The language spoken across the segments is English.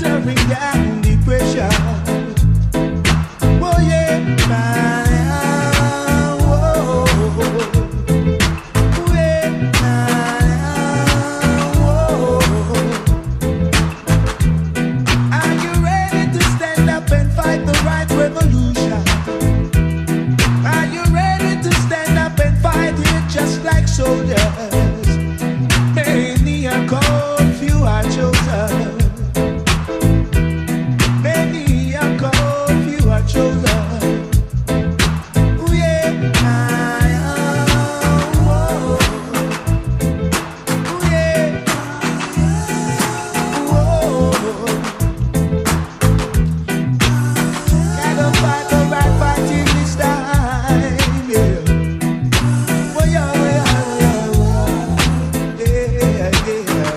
watering down depression. Oh yeah, are you ready to stand up and fight the right revolution? Are you ready to stand up and fight it just like soldiers? Many are called, few are chosen. Many are called, few are chosen. Ooh, yeah. Whoa. Ooh, yeah. Whoa. Gotta fight the right fighting this time, yeah. Oh, yeah, yeah, yeah, yeah.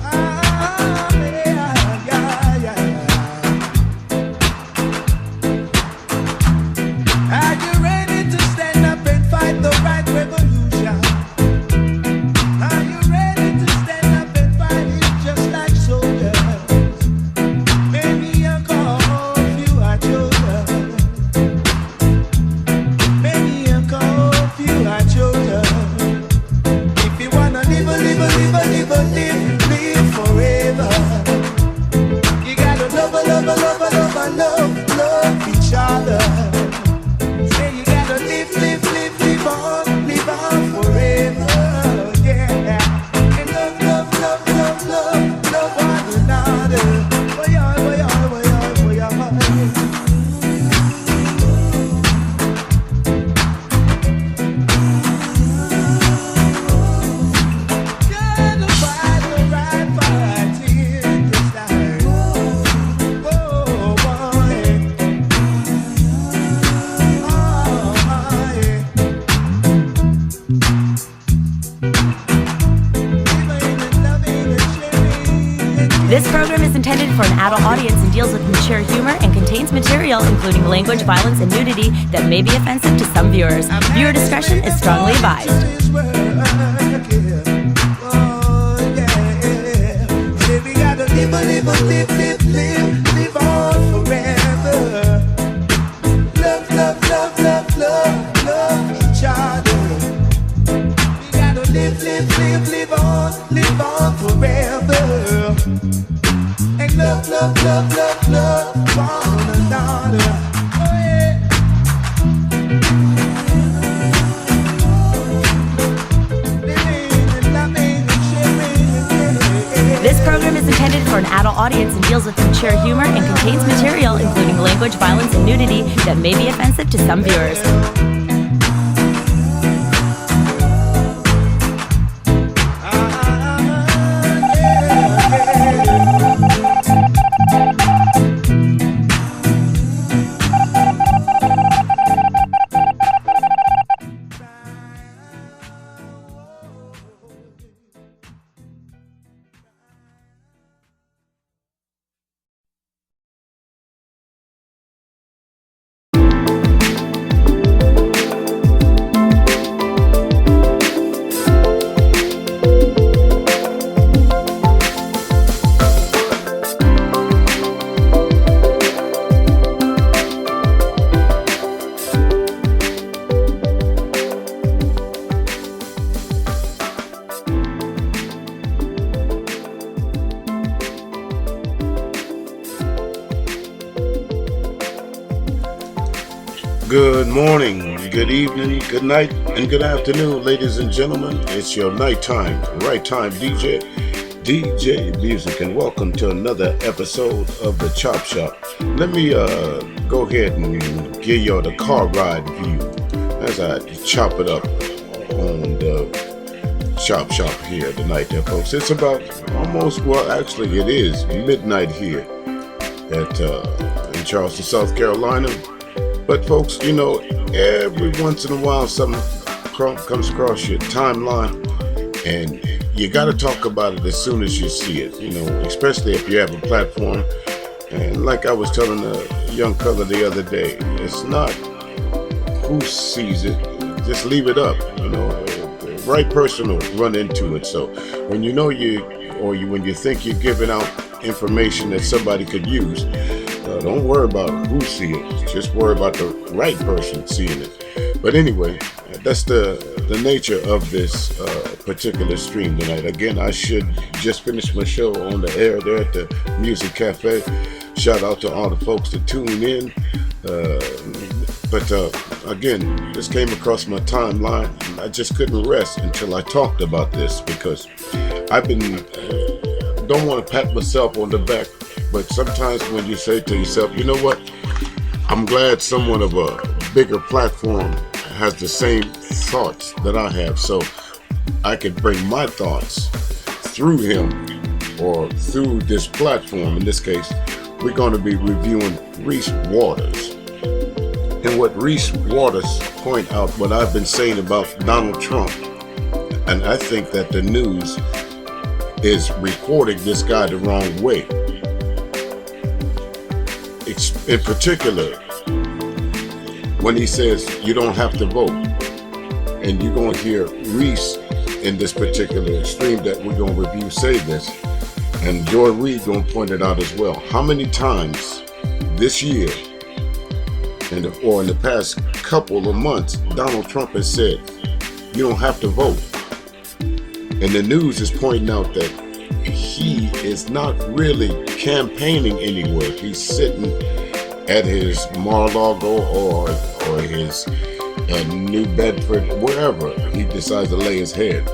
Ah, yeah, yeah, yeah. Are you ready to stand up and fight the right revolution? Are you ready to stand up and fight it just like soldiers? Many are called, few are chosen. Many are called, few are chosen. If you wanna live forever, you gotta love each other. Say you gotta live on forever, yeah. And love one another. Oh yeah, oh yeah, oh yeah, oh yeah. Gotta fight the right fight here this time. Oh, boy. Oh, yeah. Living and sharing. This program is intended for an adult audience and deals with mature humor and contains material including language, violence, and nudity that may be offensive to some viewers. Viewer discretion is strongly advised. His work, yeah. Oh, yeah. Say we gotta live on forever. Love each other. We gotta live on forever. And love one another. Oh yeah. Living and loving and sharing. This program is intended for an adult audience and deals with mature humor and contains material including language, violence, and nudity that may be offensive to some viewers. Good morning, good evening, good night, and good afternoon, ladies and gentlemen. It's your nighttime, right time DJ Music, and welcome to another episode of the Chop Shop. Let me go ahead and give y'all the car ride view as I chop it up on the Chop Shop here tonight there, folks. It's about almost, well, actually it is midnight here at in Charleston, South Carolina. But folks, you know, every once in a while something comes across your timeline and you got to talk about it as soon as you see it, you know, especially if you have a platform. And like I was telling a young fella the other day, it's not who sees it, just leave it up, you know. right person will run into it. So when you know when you think you're giving out information that somebody could use, don't worry about who see it. Just worry about the right person seeing it. But anyway, that's the nature of this particular stream tonight. Again, I should just finish my show on the air there at the Music Cafe. Shout out to all the folks that tune in. But again, this came across my timeline, and I just couldn't rest until I talked about this, because I've been, don't want to pat myself on the back, but sometimes when you say to yourself, you know what, I'm glad someone of a bigger platform has the same thoughts that I have, so I could bring my thoughts through him or through this platform. In this case, we're going to be reviewing Reese Waters. And what Reese Waters point out, what I've been saying about Donald Trump, and I think that the news is reporting this guy the wrong way. In particular, when he says you don't have to vote, and you're going to hear Reese in this particular stream that we're going to review say this, and Joy Reid going to point it out as well. How many times this year, or in the past couple of months, Donald Trump has said you don't have to vote, and the news is pointing out that he is not really campaigning anywhere. He's sitting at his Mar-a-Lago or his New Bedford, wherever he decides to lay his head,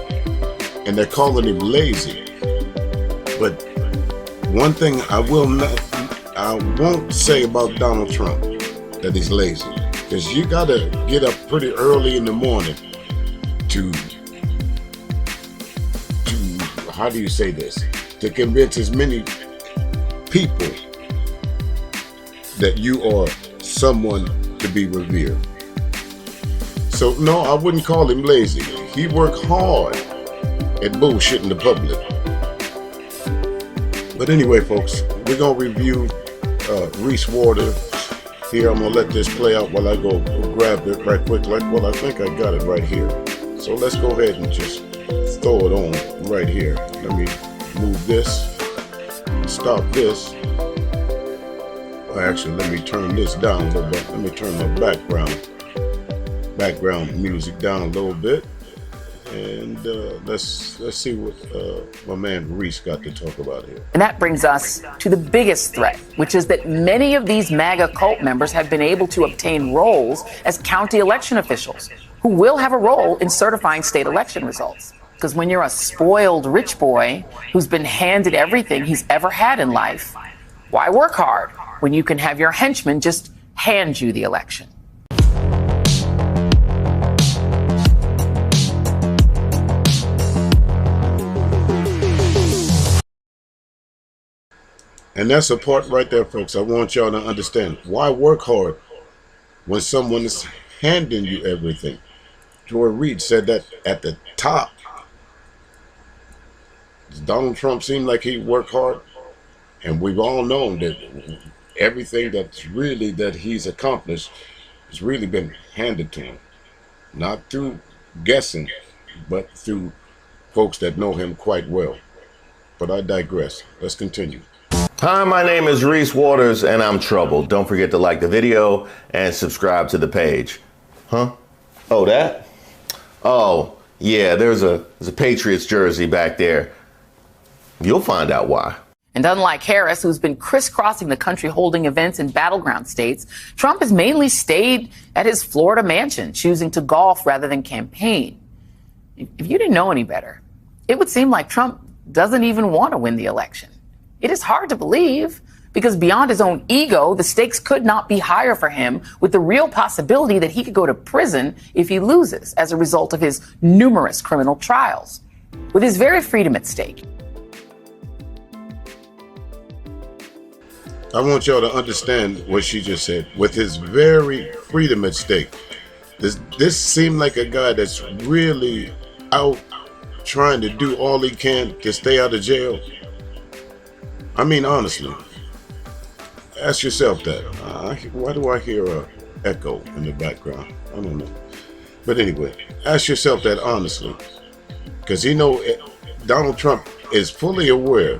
and they're calling him lazy. But one thing I won't say about Donald Trump, that he's lazy, because you gotta get up pretty early in the morning to how do you say this, to convince as many people that you are someone to be revered. So no, I wouldn't call him lazy. He worked hard at bullshitting the public. But anyway, folks, we're gonna review Reese Waters. Here, I'm gonna let this play out while I go grab it right quick. Well, I think I got it right here. So let's go ahead and just throw it on right here. Let me move this, stop this. Actually, let me turn this down a little bit. Let me turn my background music down a little bit. And let's see what my man Reese got to talk about here. And that brings us to the biggest threat, which is that many of these MAGA cult members have been able to obtain roles as county election officials, who will have a role in certifying state election results. Because when you're a spoiled rich boy who's been handed everything he's ever had in life, why work hard when you can have your henchmen just hand you the election? And that's a part right there, folks. I want y'all to understand. Why work hard when someone is handing you everything? Joy Reid said that at the top. Does Donald Trump seem like he worked hard? And we've all known that everything that he's accomplished has really been handed to him. Not through guessing, but through folks that know him quite well. But I digress. Let's continue. Hi, my name is Reese Waters, and I'm troubled. Don't forget to like the video and subscribe to the page. Huh? Oh, that? Oh, yeah, there's a Patriots jersey back there. You'll find out why. And unlike Harris, who's been crisscrossing the country holding events in battleground states, Trump has mainly stayed at his Florida mansion, choosing to golf rather than campaign. If you didn't know any better, it would seem like Trump doesn't even want to win the election. It is hard to believe, because beyond his own ego, the stakes could not be higher for him, with the real possibility that he could go to prison if he loses as a result of his numerous criminal trials. With his very freedom at stake. I want y'all to understand what she just said. With his very freedom at stake. This seemed like a guy that's really out trying to do all he can to stay out of jail. I mean, honestly, ask yourself that. Why do I hear an echo in the background? I don't know. But anyway, ask yourself that honestly. because Donald Trump is fully aware,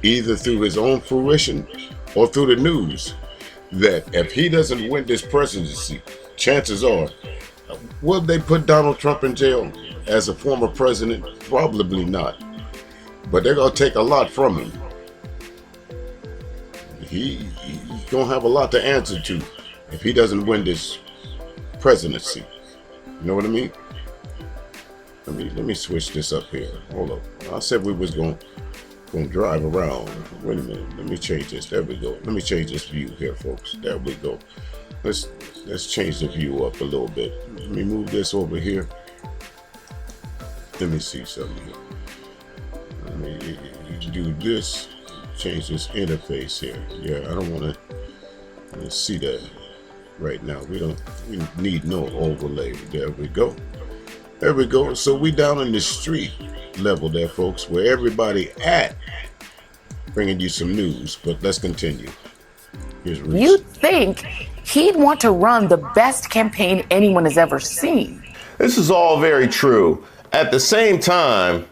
either through his own fruition or through the news, that if he doesn't win this presidency, chances are, will they put Donald Trump in jail as a former president? Probably not. But they're going to take a lot from him. He's going to have a lot to answer to if he doesn't win this presidency. You know what I mean? Let me switch this up here. Hold up. I said we was going to drive around. Wait a minute. Let me change this. There we go. Let me change this view here, folks. There we go. Let's change the view up a little bit. Let me move this over here. Let me see something here. You do this. Change this interface here. Yeah, I don't want to see that right now. We need no overlay. There we go. There we go. So we down in the street level there, folks, where everybody at, bringing you some news. But let's continue. Here's Reese. You think he'd want to run the best campaign anyone has ever seen? This is all very true. At the same time,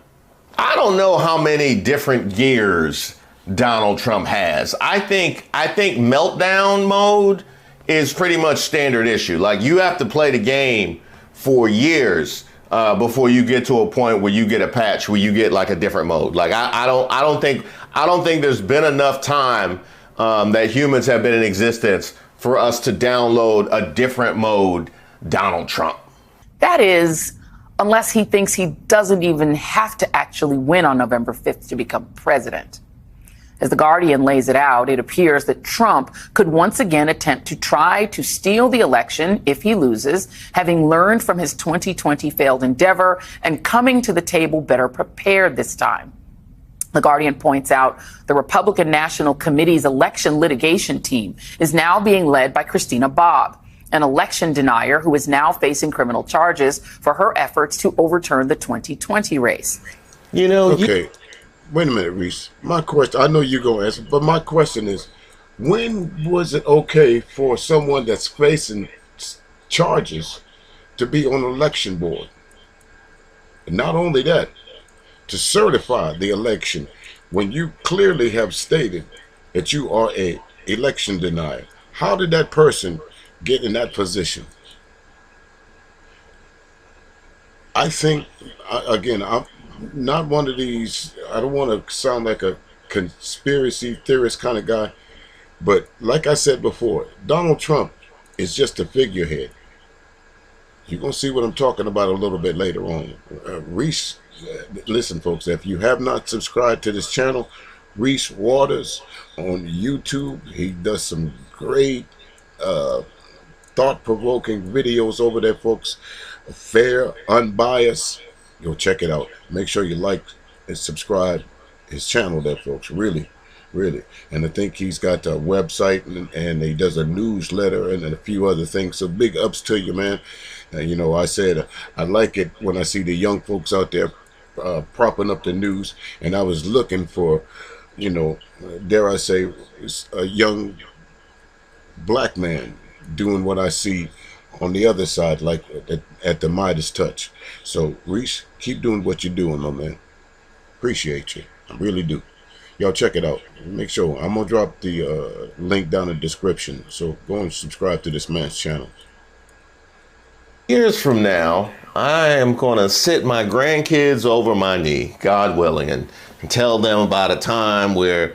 I don't know how many different gears Donald Trump has. I think meltdown mode is pretty much standard issue. Like, you have to play the game for years before you get to a point where you get a patch where you get like a different mode. Like, I don't think there's been enough time that humans have been in existence for us to download a different mode Donald Trump. That is, unless he thinks he doesn't even have to actually win on November 5th to become president. As The Guardian lays it out, it appears that Trump could once again attempt to try to steal the election if he loses, having learned from his 2020 failed endeavor and coming to the table better prepared this time. The Guardian points out the Republican National Committee's election litigation team is now being led by Christina Bobb, an election denier who is now facing criminal charges for her efforts to overturn the 2020 race. Okay. Wait a minute, Reese. My question, I know you're going to answer, but my question is, when was it okay for someone that's facing charges to be on the election board? And not only that, to certify the election when you clearly have stated that you are a election denier. How did that person get in that position? I think, again, I'm not one of these, I don't want to sound like a conspiracy theorist kind of guy, but like I said before, Donald Trump is just a figurehead. You're going to see what I'm talking about a little bit later on. Reese, listen, folks, if you have not subscribed to this channel, Reese Waters on YouTube, he does some great thought-provoking videos over there, folks. Fair, unbiased. Go check it out. Make sure you like and subscribe his channel there, folks. Really. And I think he's got a website and he does a newsletter and a few other things. So big ups to you, man. I said I like it when I see the young folks out there propping up the news. And I was looking for, dare I say, a young black man doing what I see on the other side, like at the Midas touch. So Reese, keep doing what you're doing, my man. Appreciate you. I really do. Y'all check it out. Make sure I'm gonna drop the link down in the description. So go and subscribe to this man's channel. Years from now, I am gonna sit my grandkids over my knee, God willing, and tell them about a time where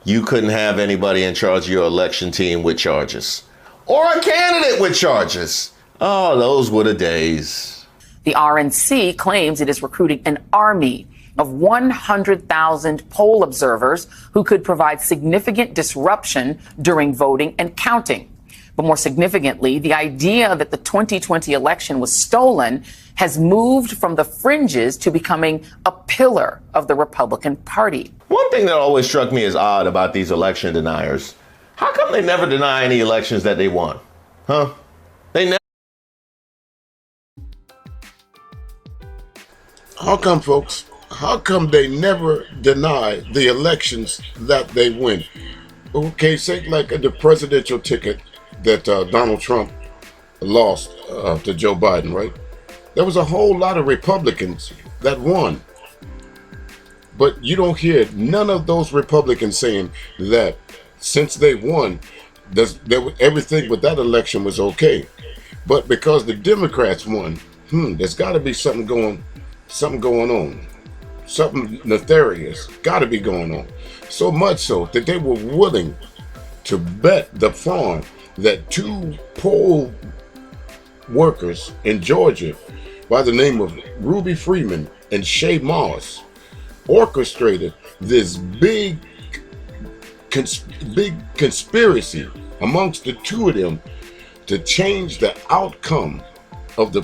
you couldn't have anybody in charge of your election team with charges. Or a candidate with charges. Oh, those were the days. The RNC claims it is recruiting an army of 100,000 poll observers who could provide significant disruption during voting and counting. But more significantly, the idea that the 2020 election was stolen has moved from the fringes to becoming a pillar of the Republican Party. One thing that always struck me as odd about these election deniers, how come they never deny any elections that they won? Huh? They never. How come, folks? How come they never deny the elections that they win? Okay, say like the presidential ticket that Donald Trump lost to Joe Biden, right? There was a whole lot of Republicans that won. But you don't hear none of those Republicans saying that since they won, everything with that election was okay. But because the Democrats won, there's got to be something going on. Something nefarious got to be going on. So much so that they were willing to bet the farm that 2 poll workers in Georgia by the name of Ruby Freeman and Shay Moss orchestrated this big conspiracy amongst the 2 of them to change the outcome of the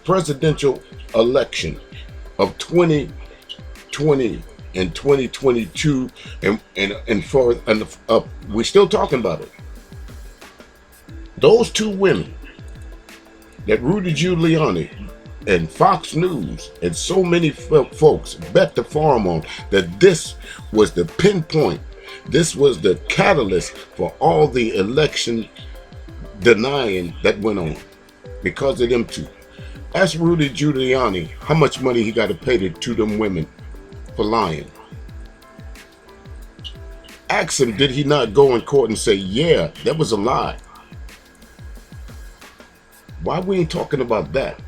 presidential election of 2020 and 2022, and we're still talking about it. Those 2 women that Rudy Giuliani and Fox News and so many folks bet the farm on, that this was the pinpoint, this was the catalyst for all the election denying that went on because of them 2. Ask Rudy Giuliani how much money he got to pay to them women for lying. Ask him, did he not go in court and say, yeah, that was a lie? Why we ain't talking about that?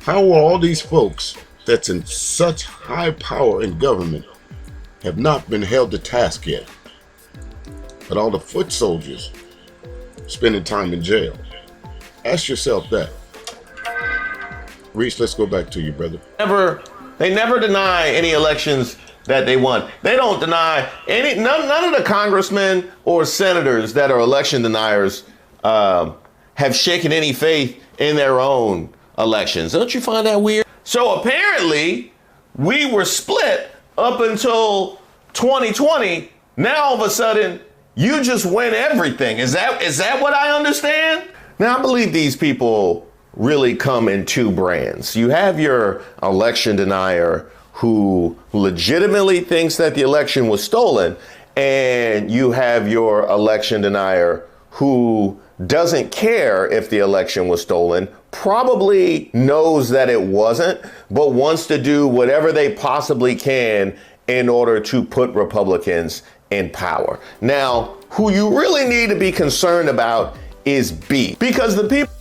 How are all these folks that's in such high power in government have not been held to task yet? But all the foot soldiers spending time in jail. Ask yourself that. Reese, let's go back to you, brother. They never deny any elections that they won. They don't deny none of the congressmen or senators that are election deniers have shaken any faith in their own elections. Don't you find that weird? So apparently we were split up until 2020. Now all of a sudden you just win everything. Is that what I understand? Now I believe these people really come in 2 brands. You have your election denier who legitimately thinks that the election was stolen, and you have your election denier who doesn't care if the election was stolen, probably knows that it wasn't, but wants to do whatever they possibly can in order to put Republicans in power. Now, who you really need to be concerned about is B, because the people.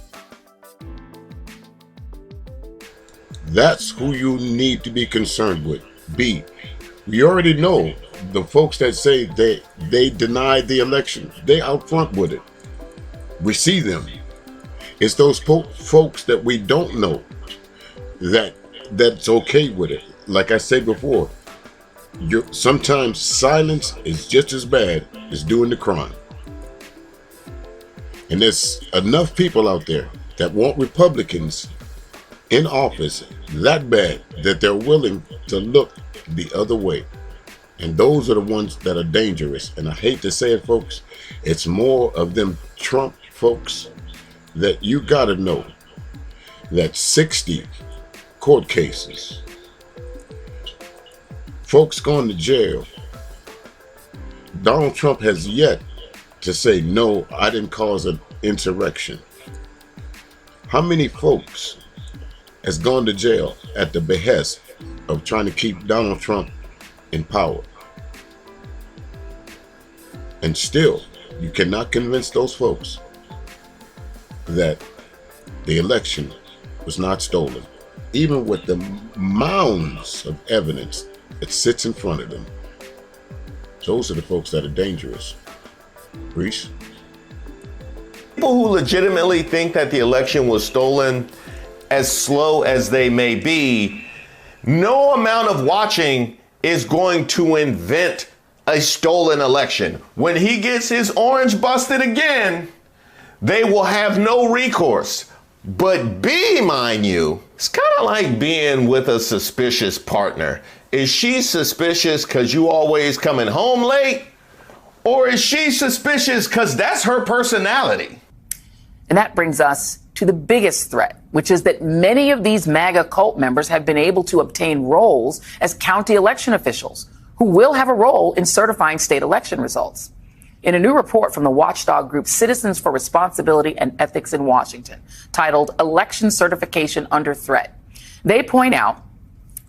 That's who you need to be concerned with. B. We already know the folks that say they denied the election. They out front with it. We see them. It's those folks that we don't know that's okay with it. Like I said before, sometimes silence is just as bad as doing the crime. And there's enough people out there that want Republicans in office that bad that they're willing to look the other way. And those are the ones that are dangerous. And I hate to say it, folks, it's more of them Trump folks that you got to know that 60 court cases, folks going to jail. Donald Trump has yet to say, no, I didn't cause an insurrection. How many folks has gone to jail at the behest of trying to keep Donald Trump in power? And still, you cannot convince those folks that the election was not stolen, even with the mounds of evidence that sits in front of them. Those are the folks that are dangerous. Reese? People who legitimately think that the election was stolen, as slow as they may be, no amount of watching is going to invent a stolen election. When he gets his orange busted again, they will have no recourse. But B, mind you, it's kind of like being with a suspicious partner. Is she suspicious because you always coming home late? Or is she suspicious because that's her personality? And that brings us to the biggest threat, which is that many of these MAGA cult members have been able to obtain roles as county election officials who will have a role in certifying state election results. In a new report from the watchdog group Citizens for Responsibility and Ethics in Washington, titled Election Certification Under Threat, They point out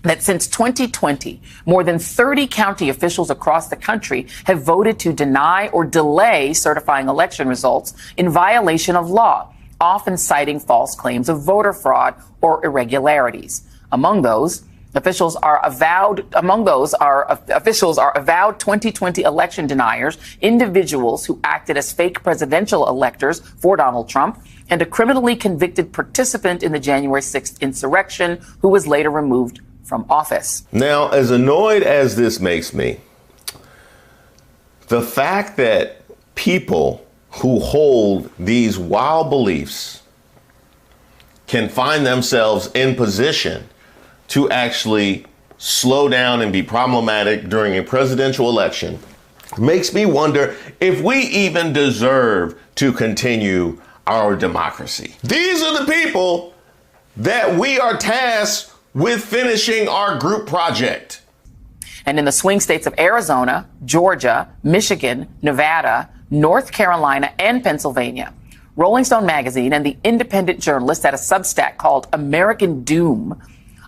that since 2020, more than 30 county officials across the country have voted to deny or delay certifying election results in violation of law, often citing false claims of voter fraud or irregularities. Among those, officials are avowed 2020 election deniers, individuals who acted as fake presidential electors for Donald Trump, and a criminally convicted participant in the January 6th insurrection who was later removed from office. Now, as annoyed as this makes me, the fact that people who hold these wild beliefs can find themselves in position to actually slow down and be problematic during a presidential election makes me wonder if we even deserve to continue our democracy. These are the people that we are tasked with finishing our group project. And in the swing states of Arizona, Georgia, Michigan, Nevada, North Carolina, and Pennsylvania, Rolling Stone magazine and the independent journalist at a Substack called American Doom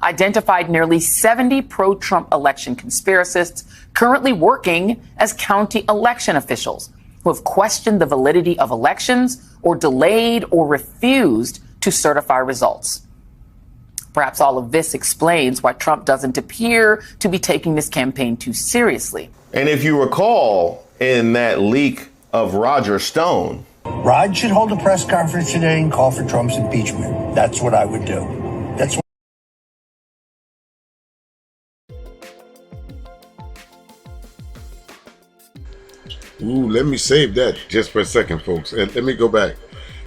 identified nearly 70 pro-Trump election conspiracists currently working as county election officials who have questioned the validity of elections or delayed or refused to certify results. Perhaps all of this explains why Trump doesn't appear to be taking this campaign too seriously. And if you recall, in that leak of Roger Stone, Rod should hold a press conference today and call for Trump's impeachment. That's what I would do. That's what Ooh, let me save that just for a second, folks. And let me go back.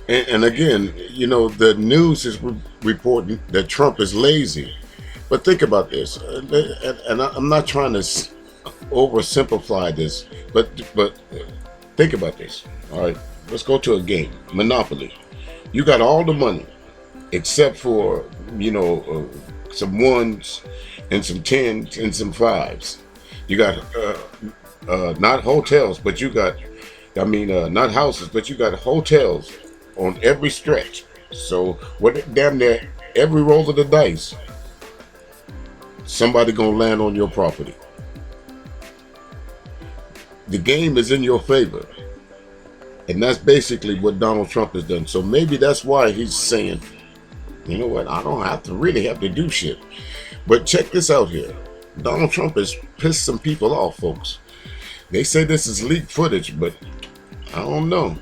And again, you know, the news is reporting that Trump is lazy. But think about this. And I'm not trying to oversimplify this, but think about this. All right, let's go to a game. Monopoly. You got all the money except for, you know, some ones and some tens and some fives. You got not hotels, but you got, not houses, but you got hotels on every stretch. So what, damn near every roll of the dice, somebody gonna land on your property. The game is in your favor, and that's basically what Donald Trump has done. So maybe that's why he's saying, you know what, I don't have to do shit. But check this out here. Donald Trump has pissed some people off, folks. They say this is leaked footage, but I don't know.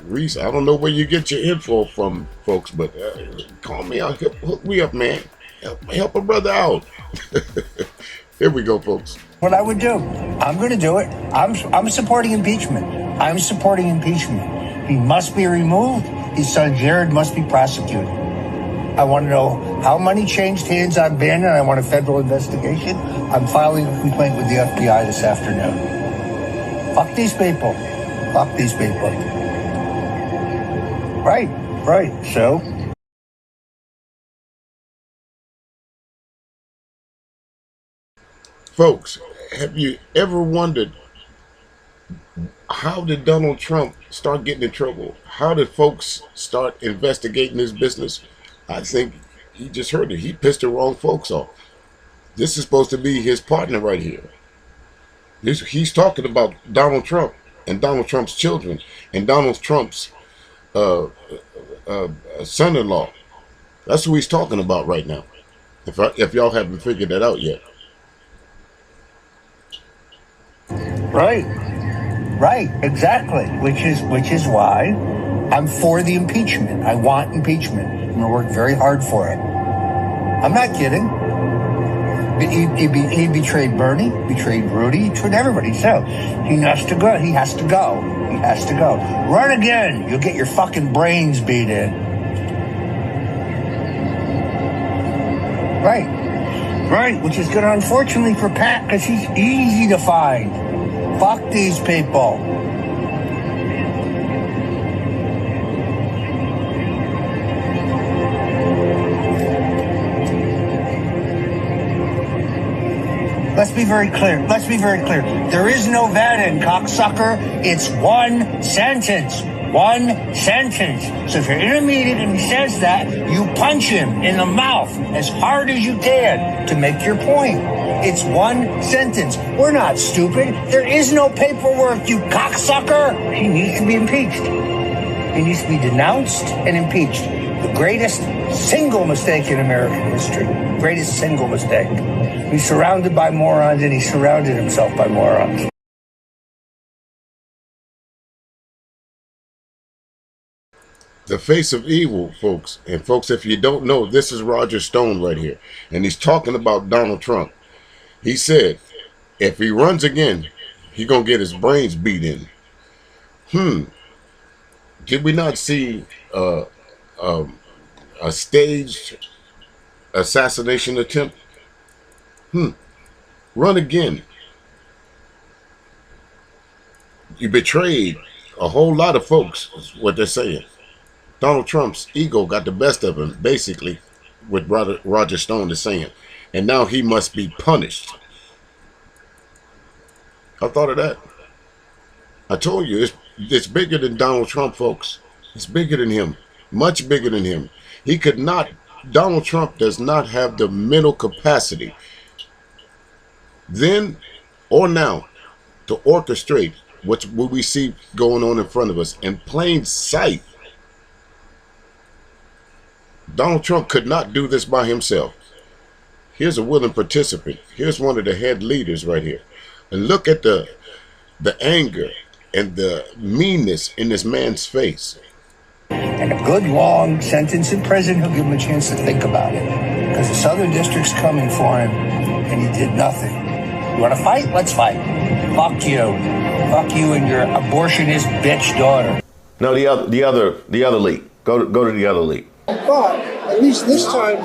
Reese, I don't know where you get your info from, folks, but call me out, hook me up, man. Help a brother out. Here we go, folks. what I would do. I'm going to do it. I'm supporting impeachment. I'm supporting impeachment. He must be removed. His son Jared must be prosecuted. I want to know how money changed hands on Bannon, and I want a federal investigation. I'm filing a complaint with the FBI this afternoon. Fuck these people. Fuck these people. Right. So... Folks, have you ever wondered, how did Donald Trump start getting in trouble? How did folks start investigating his business? I think he just heard it. He pissed the wrong folks off. This is supposed to be his partner right here. He's talking about Donald Trump and Donald Trump's children and Donald Trump's son-in-law. That's who he's talking about right now, if y'all haven't figured that out yet. Right, exactly. Which is why I'm for the impeachment. I want impeachment. I'm going to work very hard for it. I'm not kidding. He betrayed Bernie, betrayed Rudy, he betrayed everybody. So he has to go. He has to go. Run again. You'll get your fucking brains beat in. Right, which is good, unfortunately, for Pat, because he's easy to find. Fuck these people. Let's be very clear. There is no Bannon, cocksucker. It's one sentence. One sentence. So if you're in a meeting and he says that, you punch him in the mouth as hard as you can to make your point. It's one sentence. We're not stupid. There is no paperwork, you cocksucker. He needs to be impeached. He needs to be denounced and impeached. The greatest single mistake in American history. Greatest single mistake. He's surrounded by morons, and he surrounded himself by morons. The face of evil, folks. And folks, if you don't know, this is Roger Stone right here. And he's talking about Donald Trump. He said, if he runs again, he's going to get his brains beat in. Did we not see a staged assassination attempt? Run again. You betrayed a whole lot of folks, is what they're saying. Donald Trump's ego got the best of him, basically, what Roger Stone is saying. And now he must be punished. I thought of that. I told you, it's bigger than Donald Trump, folks. It's bigger than him. Much bigger than him. Donald Trump does not have the mental capacity, then or now, to orchestrate what we see going on in front of us in plain sight. Donald Trump could not do this by himself. Here's a willing participant. Here's one of the head leaders right here. And look at the anger and the meanness in this man's face. And a good long sentence in prison, he'll give him a chance to think about it. Because the Southern District's coming for him, and he did nothing. You want to fight? Let's fight. Fuck you. Fuck you and your abortionist bitch daughter. No, the other leak. Go to the other leak. But at least this time,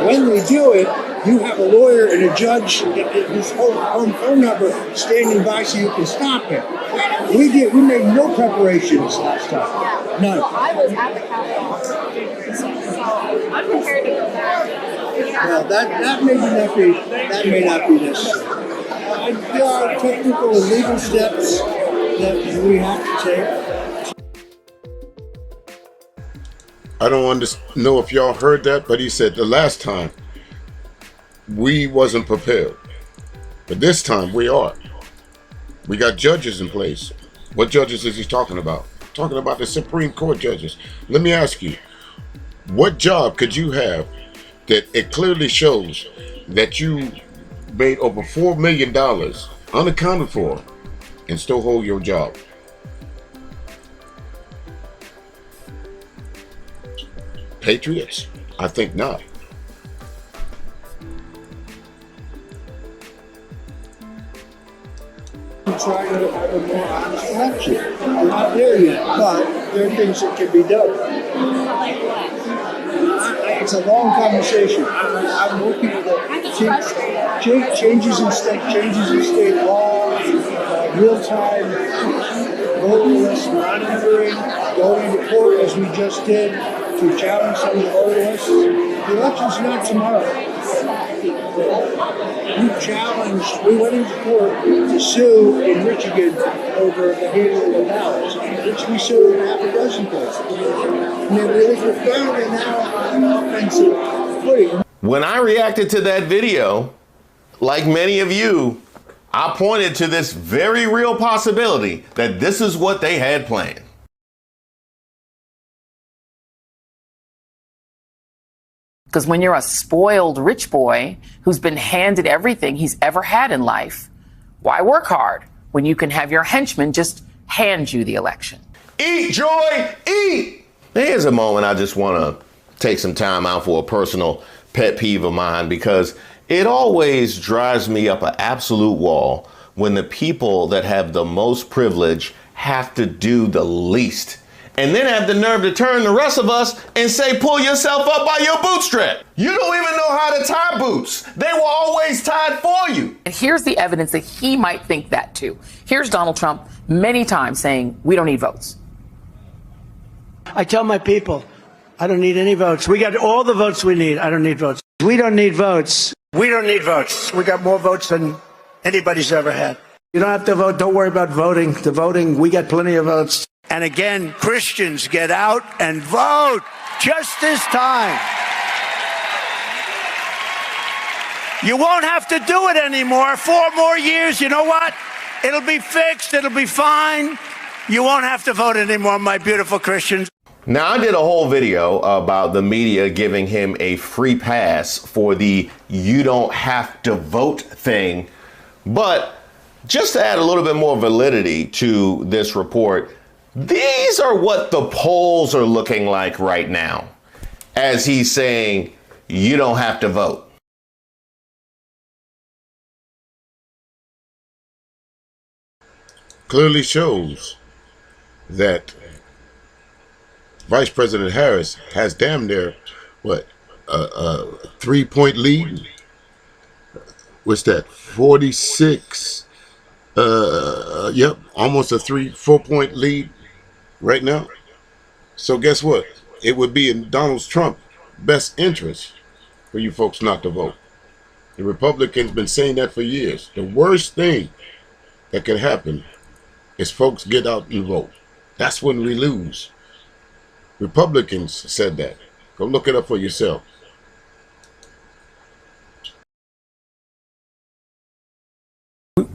when they do it, you have a lawyer and a judge whose phone number standing by so you can stop him. We made no preparations last time. None. Well, I was at the Capitol, so I'm prepared to go back. Well, that may not be necessary. There are technical and legal steps that we have to take. I don't know if y'all heard that, but he said the last time we wasn't prepared, but this time we are. We got judges in place. What judges is he talking about? Talking about the Supreme Court judges. Let me ask you, what job could you have that it clearly shows that you made over $4 million unaccounted for and still hold your job? Patriots? I think not. Trying to have a more honest election. We're not there yet, but there are things that can be done. It's a long conversation. I'm working with changes in state law, real-time voter list monitoring, going to court as we just did to challenge some of the voter lists. The election's not tomorrow. We went into court to sue in Michigan over the handling of ballots, which we sued in half a dozen places. And then we found it now on an offensive footing. When I reacted to that video, like many of you, I pointed to this very real possibility that this is what they had planned. Because when you're a spoiled rich boy who's been handed everything he's ever had in life, why work hard when you can have your henchmen just hand you the election? Eat, Joy, eat! Here's a moment I just want to take some time out for a personal pet peeve of mine, because it always drives me up an absolute wall when the people that have the most privilege have to do the least, and then have the nerve to turn the rest of us and say, pull yourself up by your bootstrap. You don't even know how to tie boots. They were always tied for you. And here's the evidence that he might think that too. Here's Donald Trump many times saying, we don't need votes. I tell my people, I don't need any votes. We got all the votes we need. I don't need votes. We don't need votes. We don't need votes. We got more votes than anybody's ever had. You don't have to vote. Don't worry about voting. The voting, we got plenty of votes. And again, Christians, get out and vote just this time. You won't have to do it anymore. 4 more years, you know what? It'll be fixed. It'll be fine. You won't have to vote anymore, my beautiful Christians. Now, I did a whole video about the media giving him a free pass for the "you don't have to vote" thing. But just to add a little bit more validity to this report, these are what the polls are looking like right now, as he's saying, you don't have to vote. Clearly shows that Vice President Harris has damn near, what, a 3-point lead? What's that, 46? Yep, almost a 4-point lead right now. So guess what? It would be in Donald Trump's best interest for you folks not to vote. The Republicans been saying that for years. The worst thing that could happen is folks get out and vote. That's when we lose. Republicans said that. Go look it up for yourself.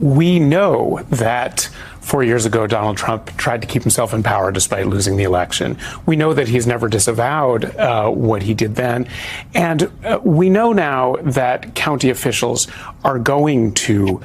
We know that 4 years ago, Donald Trump tried to keep himself in power despite losing the election. We know that he's never disavowed what he did then. And we know now that county officials are going to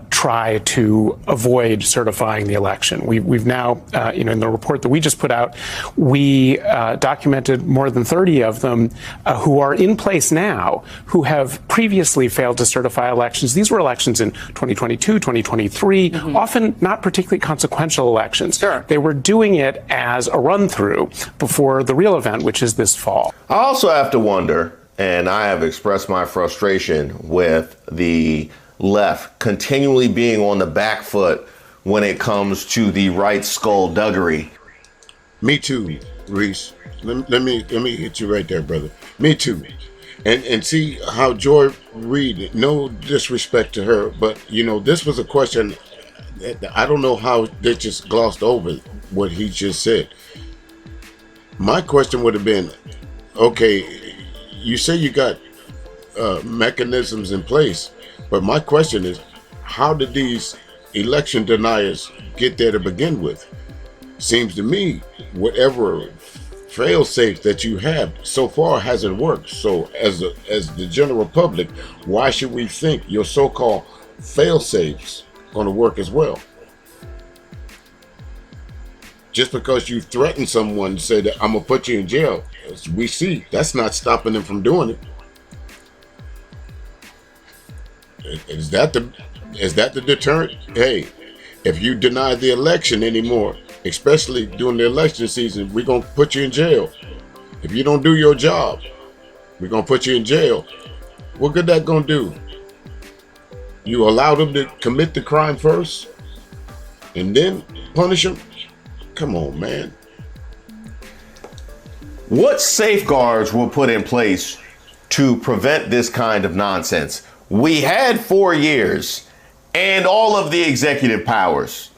try to avoid certifying the election. We've now, in the report that we just put out, we documented more than 30 of them who are in place now, who have previously failed to certify elections. These were elections in 2022, 2023, often not particularly consequential elections. Sure. They were doing it as a run-through before the real event, which is this fall. I also have to wonder, and I have expressed my frustration with the left continually being on the back foot when it comes to the right skullduggery. Me too, Reese. Let me hit you right there, brother. Me too. And see how Joy Reid, no disrespect to her, but this was a question. I don't know how they just glossed over what he just said. My question would have been, okay, you say you got mechanisms in place, but my question is, how did these election deniers get there to begin with? Seems to me, whatever fail-safe that you have so far hasn't worked. So as the general public, why should we think your so-called fail-safes going to work as well? Just because you threaten someone and say that I'm gonna put you in jail, as we see, that's not stopping them from doing it. Is that the deterrent? Hey, if you deny the election anymore, especially during the election season, we're gonna put you in jail. If you don't do your job, we're gonna put you in jail. What good that gonna do? You allow them to commit the crime first and then punish them? Come on, man. What safeguards were put in place to prevent this kind of nonsense? We had 4 years and all of the executive powers.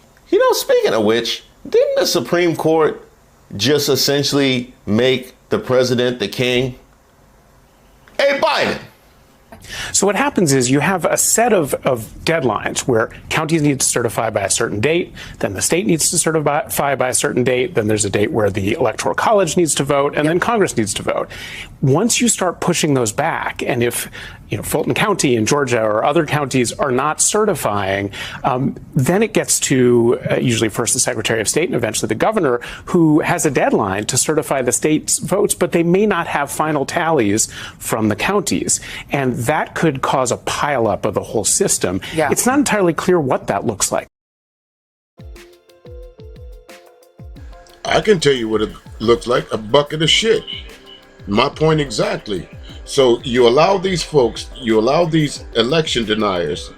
Speaking of which, didn't the Supreme Court just essentially make the president the king? Hey, Biden. So what happens is you have a set of deadlines where counties need to certify by a certain date, then the state needs to certify by a certain date, then there's a date where the Electoral College needs to vote, and then Congress needs to vote. Once you start pushing those back, and if Fulton County in Georgia or other counties are not certifying, then it gets to usually first the Secretary of State and eventually the governor, who has a deadline to certify the state's votes, but they may not have final tallies from the counties. And that could cause a pileup of the whole system. Yeah. It's not entirely clear what that looks like. I can tell you what it looks like, a bucket of shit. My point exactly. So you allow these folks, you allow these election deniers,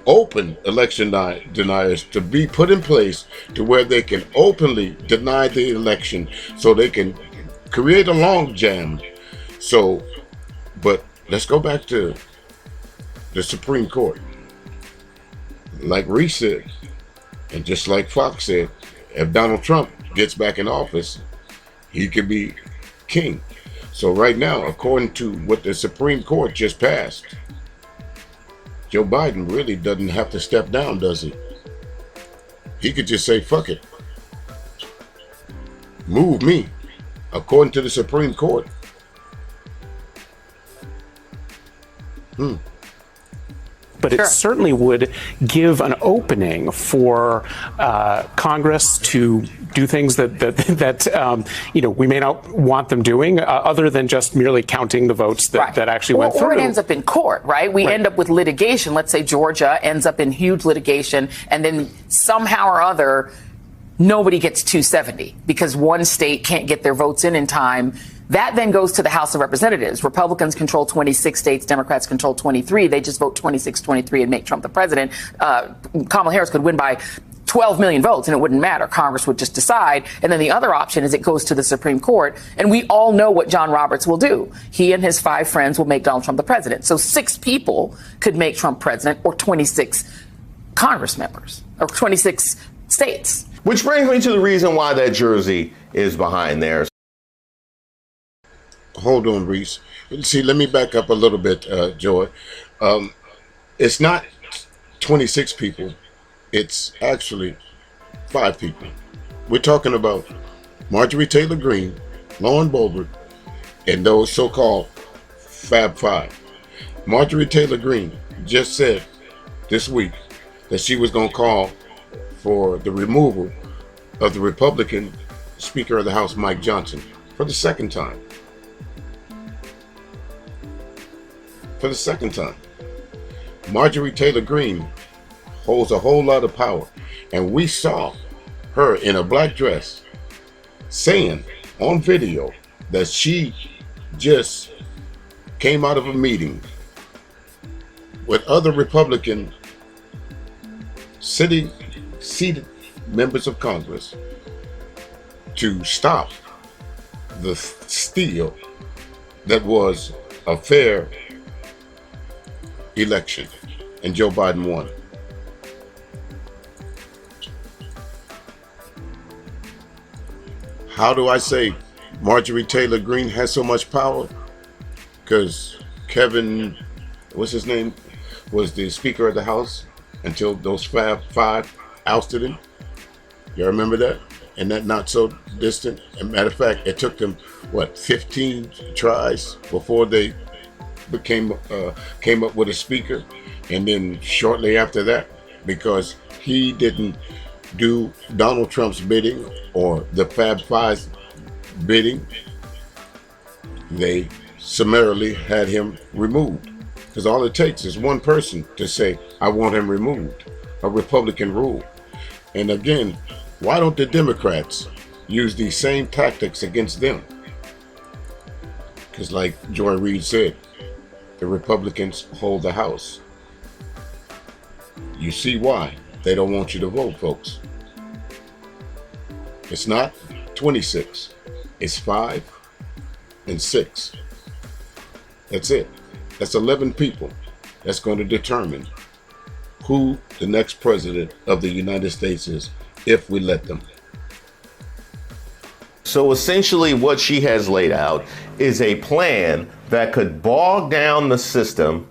open election deniers, to be put in place to where they can openly deny the election so they can create a logjam. So, but let's go back to the Supreme Court. Like Reese said, and just like Fox said, if Donald Trump gets back in office, he could be king. So right now, according to what the Supreme Court just passed, Joe Biden really doesn't have to step down, does he? He could just say, fuck it. Move me, according to the Supreme Court. But it certainly would give an opening for Congress to do things that we may not want them doing, other than just merely counting the votes that actually went through. Or it ends up in court, right? We end up with litigation. Let's say Georgia ends up in huge litigation, and then somehow or other, nobody gets 270 because one state can't get their votes in time. That then goes to the House of Representatives. Republicans control 26 states. Democrats control 23. They just vote 26-23 and make Trump the president. Kamala Harris could win by 12 million votes and it wouldn't matter. Congress would just decide. And then the other option is it goes to the Supreme Court. And we all know what John Roberts will do. He and his 5 friends will make Donald Trump the president. So 6 people could make Trump president, or 26 Congress members, or 26 states. Which brings me to the reason why that jersey is behind there. Hold on, Reese. See, let me back up a little bit, Joy. It's not 26 people. It's actually 5 people. We're talking about Marjorie Taylor Greene, Lauren Boebert, and those so-called Fab Five. Marjorie Taylor Greene just said this week that she was going to call for the removal of the Republican Speaker of the House, Mike Johnson, for the second time. For the second time. Marjorie Taylor Greene holds a whole lot of power. And we saw her in a black dress saying on video that she just came out of a meeting with other Republican seated members of Congress to stop the steal that was a fair election, and Joe Biden won. How do I say Marjorie Taylor Greene has so much power? Because Kevin, what's his name, was the Speaker of the House until those Fab Five ousted him. You remember that? And that not so distant. As a matter of fact, it took them, 15 tries before they came up with a speaker. And then shortly after that, because he didn't do Donald Trump's bidding or the Fab Five's bidding, they summarily had him removed. Because all it takes is one person to say, I want him removed. A Republican rule. And again, why don't the Democrats use these same tactics against them? Because like Joy Reid said, the Republicans hold the House. You see why they don't want you to vote, folks. It's not 26. It's 5 and 6. That's it. That's 11 people that's going to determine who the next president of the United States is, if we let them. So essentially what she has laid out is a plan that could bog down the system,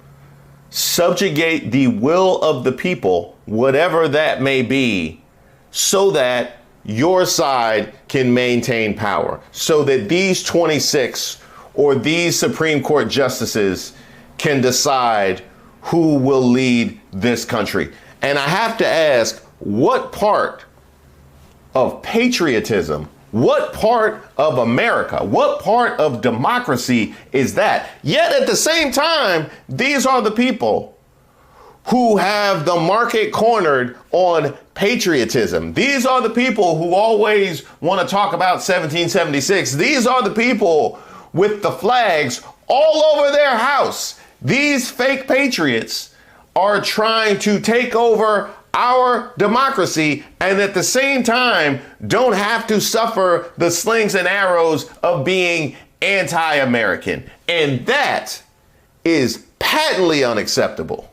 subjugate the will of the people, whatever that may be, so that your side can maintain power, so that these 26 or these Supreme Court justices can decide who will lead this country. And I have to ask, what part of patriotism, what part of America, what part of democracy is that? Yet at the same time, these are the people who have the market cornered on patriotism. These are the people who always want to talk about 1776. These are the people with the flags all over their house. These fake patriots are trying to take over our democracy, and at the same time don't have to suffer the slings and arrows of being anti-American. And that is patently unacceptable.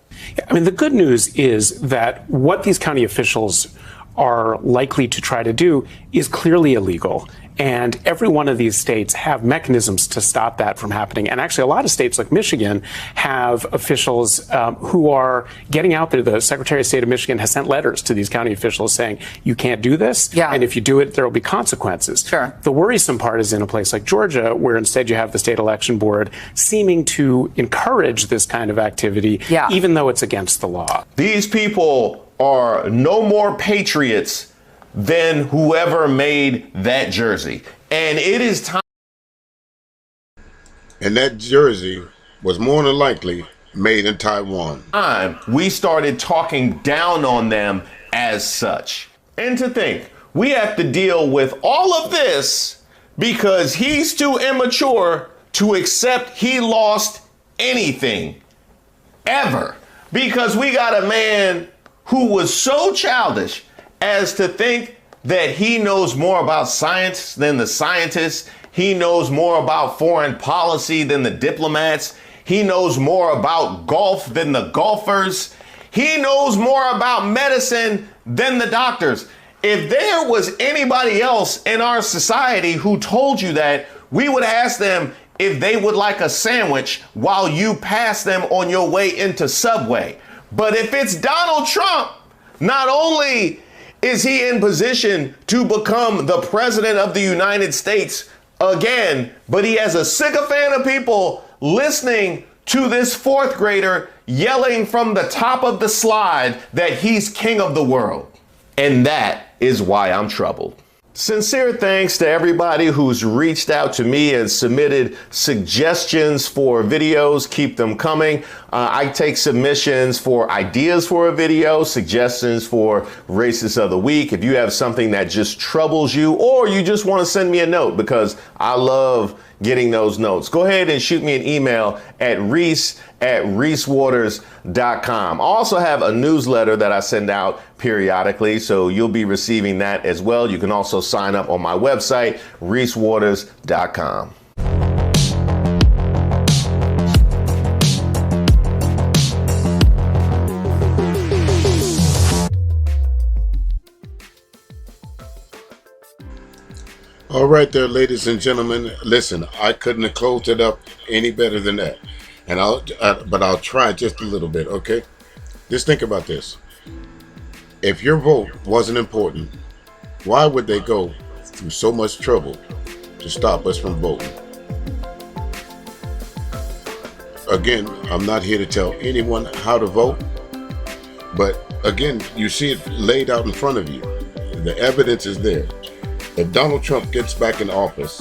I mean, the good news is that what these county officials are likely to try to do is clearly illegal. And every one of these states have mechanisms to stop that from happening. And actually, a lot of states like Michigan have officials who are getting out there. The Secretary of State of Michigan has sent letters to these county officials saying, you can't do this. Yeah. And if you do it, there will be consequences. Sure. The worrisome part is in a place like Georgia, where instead you have the state election board seeming to encourage this kind of activity, even though it's against the law. These people are no more patriots than whoever made that jersey. And it is time. And that jersey was more than likely made in Taiwan. We started talking down on them as such. And to think, we have to deal with all of this because he's too immature to accept he lost anything ever. Because we got a man who was so childish as to think that he knows more about science than the scientists. He knows more about foreign policy than the diplomats. He knows more about golf than the golfers. He knows more about medicine than the doctors. If there was anybody else in our society who told you that, we would ask them if they would like a sandwich while you pass them on your way into Subway. But if it's Donald Trump, not only is he in position to become the president of the United States again, but he has a sycophant of people listening to this fourth grader yelling from the top of the slide that he's king of the world. And that is why I'm troubled. Sincere thanks to everybody who's reached out to me and submitted suggestions for videos. Keep them coming. I take submissions for ideas for a video, suggestions for Racist of the Week. If you have something that just troubles you, or you just want to send me a note, because I love getting those notes, go ahead and shoot me an email at reese@reesewaters.com. I also have a newsletter that I send out periodically, so you'll be receiving that as well. You can also sign up on my website, reesewaters.com. All right there, ladies and gentlemen. Listen, I couldn't have closed it up any better than that. And but I'll try just a little bit, okay? Just think about this. If your vote wasn't important, why would they go through so much trouble to stop us from voting? Again, I'm not here to tell anyone how to vote, but again, you see it laid out in front of you. The evidence is there. If Donald Trump gets back in office,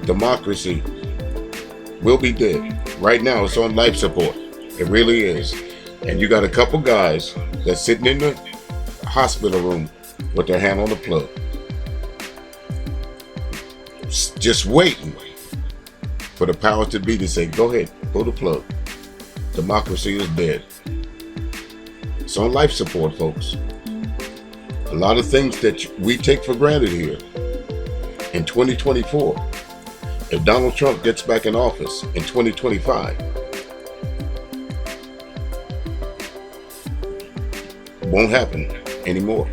democracy will be dead. Right now, it's on life support. It really is. And you got a couple guys that's sitting in the hospital room with their hand on the plug, just waiting for the powers to be to say, go ahead, pull the plug. Democracy is dead. It's on life support, folks. A lot of things that we take for granted here. In 2024, if Donald Trump gets back in office in 2025, won't happen anymore.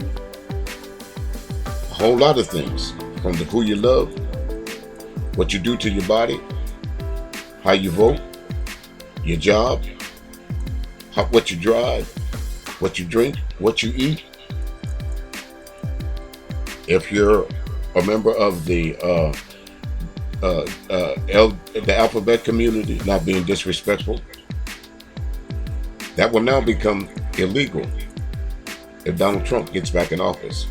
A whole lot of things, from who you love, what you do to your body, how you vote, your job, what you drive, what you drink, what you eat. If you're a member of the alphabet community, not being disrespectful, that will now become illegal if Donald Trump gets back in office.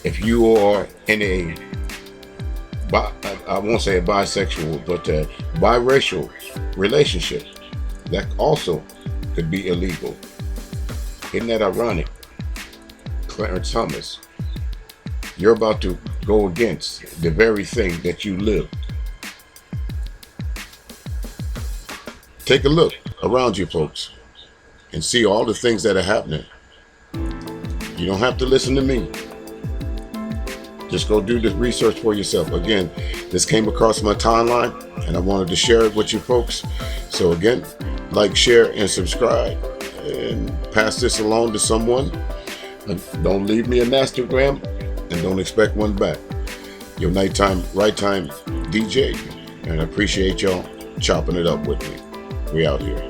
If you are in a, I won't say a bisexual, but a biracial relationship, that also could be illegal. Isn't that ironic? Clarence Thomas, you're about to go against the very thing that you live. Take a look around you, folks, and see all the things that are happening. You don't have to listen to me. Just go do the research for yourself. Again, this came across my timeline, and I wanted to share it with you folks. So again, like, share, and subscribe, and pass this along to someone Don't leave me a Nastagram and don't expect one back. Your nighttime, right time DJ, and I appreciate y'all chopping it up with me. We out here.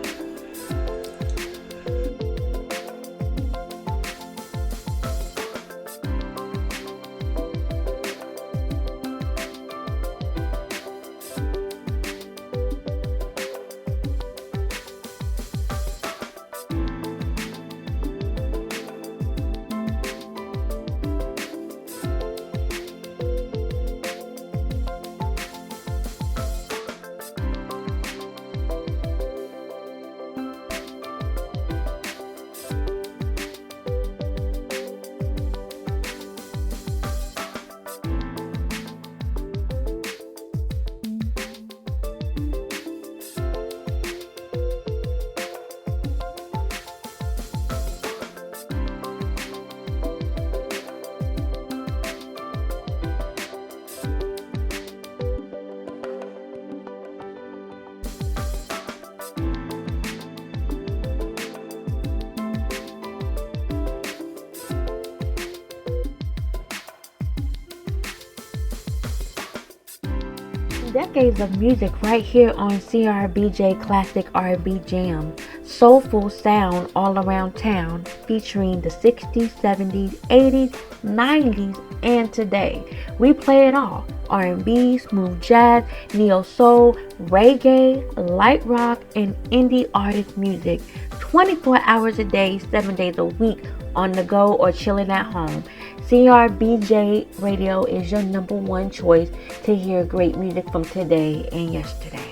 Decades of music right here on CRBJ Classic R&B Jam. Soulful sound all around town, featuring the 60s, 70s, 80s, 90s, and today. We play it all. R&B, smooth jazz, neo-soul, reggae, light rock, and indie artist music. 24 hours a day, 7 days a week, on the go or chilling at home. CRBJ Radio is your #1 choice to hear great music from today and yesterday.